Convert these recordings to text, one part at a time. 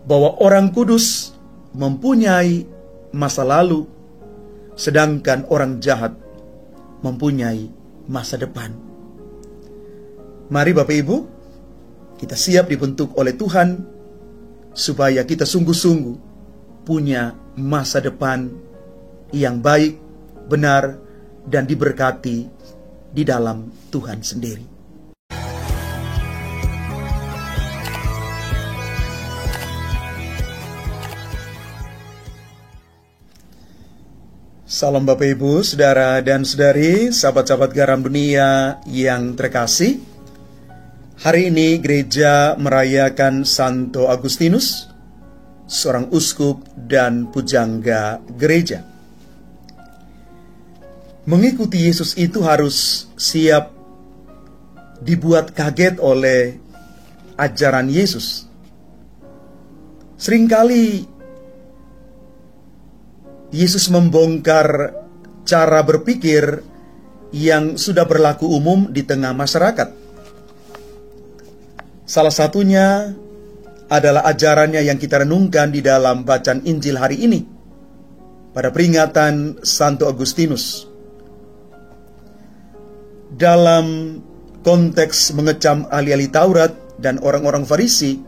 bahwa orang kudus mempunyai masa lalu, sedangkan orang jahat mempunyai masa depan. Mari Bapak Ibu, kita siap dibentuk oleh Tuhan supaya kita sungguh-sungguh punya masa depan yang baik, benar, dan diberkati di dalam Tuhan sendiri. Salam Bapak Ibu, Saudara dan Saudari, sahabat-sahabat garam dunia yang terkasih. Hari ini gereja merayakan Santo Agustinus, seorang uskup dan pujangga gereja. Mengikuti Yesus itu harus siap dibuat kaget oleh ajaran Yesus. Seringkali Yesus membongkar cara berpikir yang sudah berlaku umum di tengah masyarakat. Salah satunya adalah ajarannya yang kita renungkan di dalam bacaan Injil hari ini, pada peringatan Santo Agustinus. Dalam konteks mengecam ahli-ahli Taurat dan orang-orang Farisi,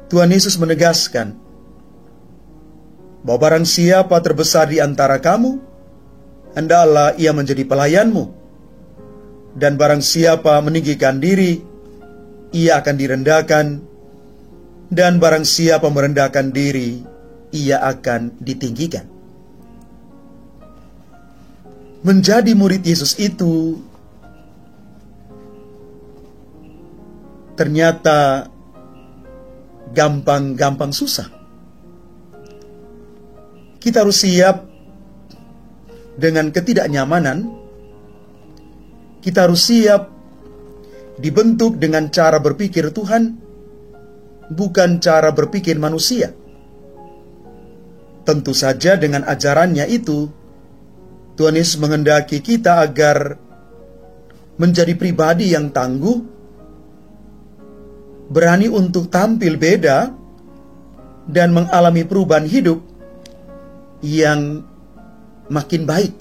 Tuhan Yesus menegaskan bahwa barang siapa terbesar di antara kamu, hendaklah ia menjadi pelayanmu. Dan barang siapa meninggikan diri, ia akan direndahkan. Dan barang siapa merendahkan diri, ia akan ditinggikan. Menjadi murid Yesus itu ternyata gampang-gampang susah. Kita harus siap dengan ketidaknyamanan. Kita harus siap dibentuk dengan cara berpikir Tuhan, bukan cara berpikir manusia. Tentu saja dengan ajarannya itu, Tuhan Yesus menghendaki kita agar menjadi pribadi yang tangguh, berani untuk tampil beda, dan mengalami perubahan hidup yang makin baik.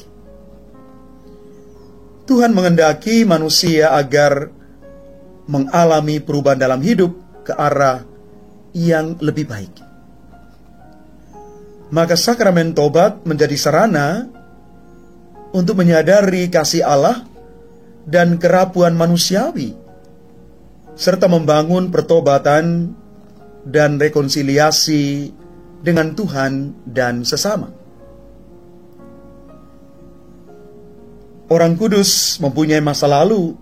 Tuhan menghendaki manusia agar mengalami perubahan dalam hidup ke arah yang lebih baik. Maka sakramen tobat menjadi sarana untuk menyadari kasih Allah dan kerapuan manusiawi, serta membangun pertobatan dan rekonsiliasi dengan Tuhan dan sesama. Orang kudus mempunyai masa lalu,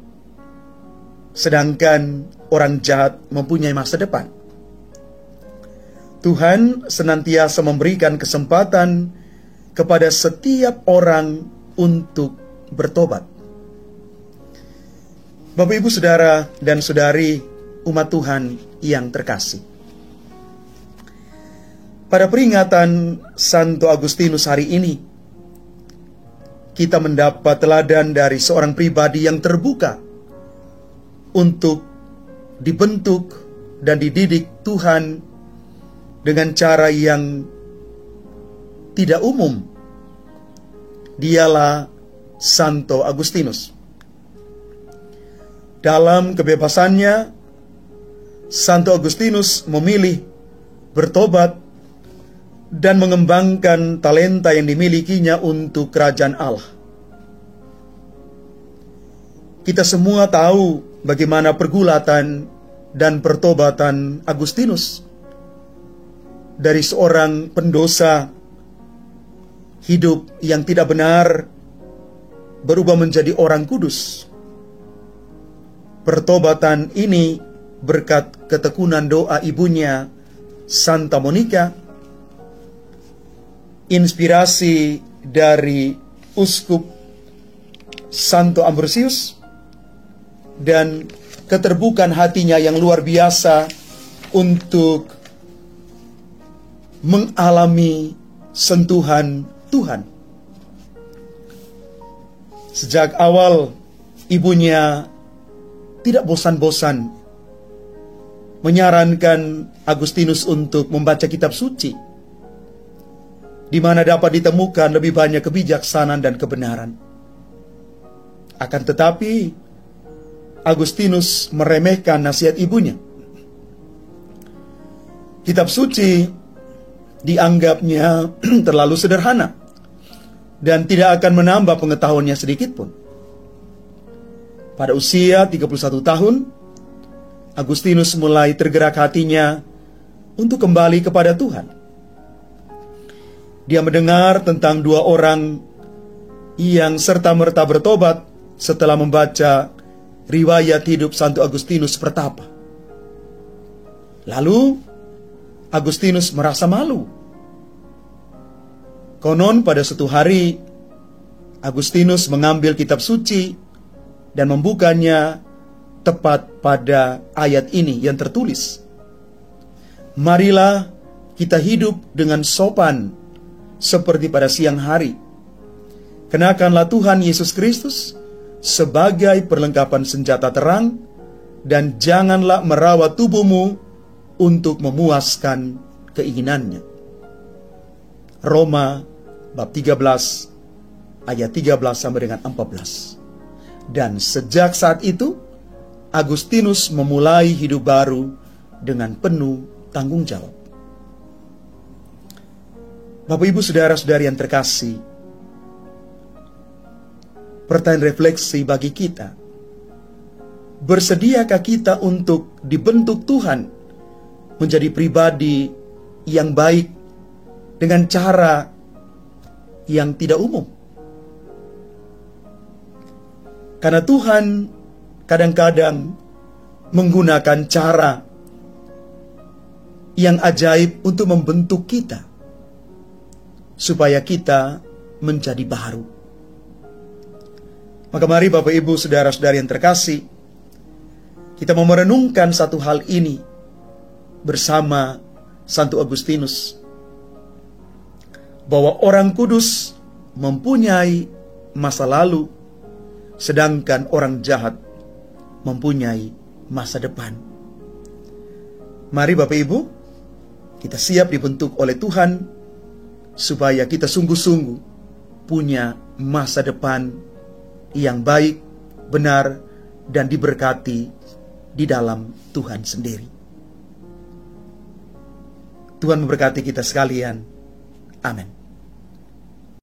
sedangkan orang jahat mempunyai masa depan. Tuhan senantiasa memberikan kesempatan kepada setiap orang untuk bertobat. Bapak Ibu, Saudara dan Saudari, umat Tuhan yang terkasih. Pada peringatan Santo Agustinus hari ini, kita mendapat teladan dari seorang pribadi yang terbuka untuk dibentuk dan dididik Tuhan dengan cara yang tidak umum. Dialah Santo Agustinus. Dalam kebebasannya, Santo Agustinus memilih bertobat dan mengembangkan talenta yang dimilikinya untuk kerajaan Allah. Kita semua tahu bagaimana pergulatan dan pertobatan Agustinus. Dari seorang pendosa, hidup yang tidak benar, berubah menjadi orang kudus. Pertobatan ini berkat ketekunan doa ibunya, Santa Monica, inspirasi dari Uskup Santo Ambrosius, dan keterbukaan hatinya yang luar biasa untuk mengalami sentuhan Tuhan. Sejak awal ibunya tidak bosan-bosan menyarankan Agustinus untuk membaca kitab suci, di mana dapat ditemukan lebih banyak kebijaksanaan dan kebenaran. Akan tetapi, Agustinus meremehkan nasihat ibunya. Kitab suci dianggapnya terlalu sederhana dan tidak akan menambah pengetahuannya sedikit pun. Pada usia 31 tahun, Agustinus mulai tergerak hatinya untuk kembali kepada Tuhan. Dia mendengar tentang dua orang yang serta-merta bertobat setelah membaca riwayat hidup Santo Agustinus Pertapa. Lalu Agustinus merasa malu. Konon pada suatu hari Agustinus mengambil kitab suci dan membukanya tepat pada ayat ini yang tertulis, "Marilah kita hidup dengan sopan seperti pada siang hari. Kenakanlah Tuhan Yesus Kristus sebagai perlengkapan senjata terang, dan janganlah merawat tubuhmu untuk memuaskan keinginannya." Roma bab 13 ayat 13 sampai dengan 14. Dan sejak saat itu Agustinus memulai hidup baru dengan penuh tanggung jawab. Bapak Ibu saudara-saudari yang terkasih, pertanyaan refleksi bagi kita, bersediakah kita untuk dibentuk Tuhan menjadi pribadi yang baik dengan cara yang tidak umum? Karena Tuhan kadang-kadang menggunakan cara yang ajaib untuk membentuk kita, supaya kita menjadi baru. Maka mari Bapak Ibu saudara-saudari yang terkasih, kita mau merenungkan satu hal ini bersama Santo Agustinus, bahwa orang kudus mempunyai masa lalu, sedangkan orang jahat mempunyai masa depan. Mari Bapak Ibu, kita siap dibentuk oleh Tuhan, supaya kita sungguh-sungguh punya masa depan yang baik, benar, dan diberkati di dalam Tuhan sendiri. Tuhan memberkati kita sekalian. Amin.